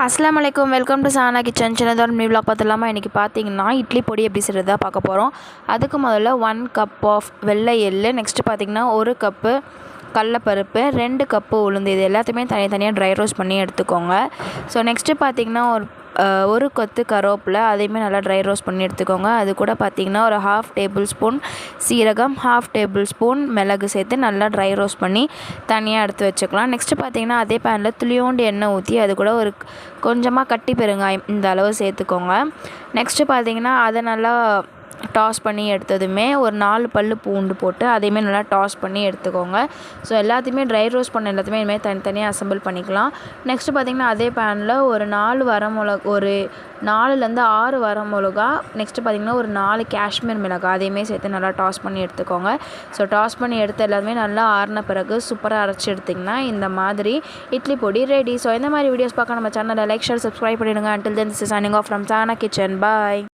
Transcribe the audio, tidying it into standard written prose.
அஸ்ஸலாமு அலைக்கும். Welcome to Sana kitchen. சின்னதோட நியூ விலாக் பார்த்துலாமா. இன்றைக்கி பார்த்தீங்கன்னா இட்லி பொடி எப்படி செய்கிறதா பார்க்க போகிறோம். அதுக்கு முதல்ல 1 கப் ஆஃப் வெள்ளை எள்ளு, நெக்ஸ்ட்டு பார்த்திங்கன்னா 1 கப்பு கடலப்பருப்பு, 2 கப்பு உளுந்து, இது எல்லாத்தையுமே தனித்தனியாக ட்ரை ரோஸ்ட் பண்ணி எடுத்துக்கோங்க. ஸோ நெக்ஸ்ட்டு பார்த்திங்கன்னா ஒரு கொத்து கருவேப்பிலை, அதையுமே நல்லா ட்ரை ரோஸ்ட் பண்ணி எடுத்துக்கோங்க. அது கூட பார்த்திங்கன்னா ஒரு 1/2 டேபிள் ஸ்பூன் சீரகம், 1/2 டேபிள் ஸ்பூன் மிளகு சேர்த்து நல்லா ட்ரை ரோஸ்ட் பண்ணி தனியாக எடுத்து வச்சுக்கலாம். நெக்ஸ்ட்டு பார்த்திங்கன்னா அதே பேனில் துளியோண்டு எண்ணெய் ஊற்றி அது கூட ஒரு கொஞ்சமாக கட்டி பெருங்காயம் இந்த அளவு சேர்த்துக்கோங்க. நெக்ஸ்ட்டு பார்த்திங்கன்னா அதை நல்லா டாஸ் பண்ணி எடுத்ததுமே ஒரு 4 பல் பூண்டு போட்டு அதையுமே நல்லா டாஸ் பண்ணி எடுத்துக்கோங்க. ஸோ எல்லாத்தையுமே ட்ரை ரோஸ்ட் பண்ண எல்லாத்தையுமே இனிமேல் தனித்தனியாக அசம்பிள் பண்ணிக்கலாம். நெக்ஸ்ட்டு பார்த்திங்கன்னா அதே பேனில் ஒரு 4 வரமிளகா, ஒரு 4லேருந்து 6 வரமிளகா, நெக்ஸ்ட்டு பார்த்திங்கன்னா ஒரு 4 காஷ்மீர் மிளகாய் அதையுமே சேர்த்து நல்லா டாஸ் பண்ணி எடுத்துக்கோங்க. ஸோ டாஸ் பண்ணி எடுத்து எல்லாமே நல்லா ஆறின பிறகு சூப்பராக அரைச்சி எடுத்திங்கன்னா இந்த மாதிரி இட்லி பொடி ரெடி. ஸோ இந்த மாதிரி வீடியோஸ் பார்க்க நம்ம சேனலை லைக், ஷேர், சப்ஸ்கிரைப் பண்ணிவிடுங்க. Until then, this is signing off from Sana Kitchen. Bye.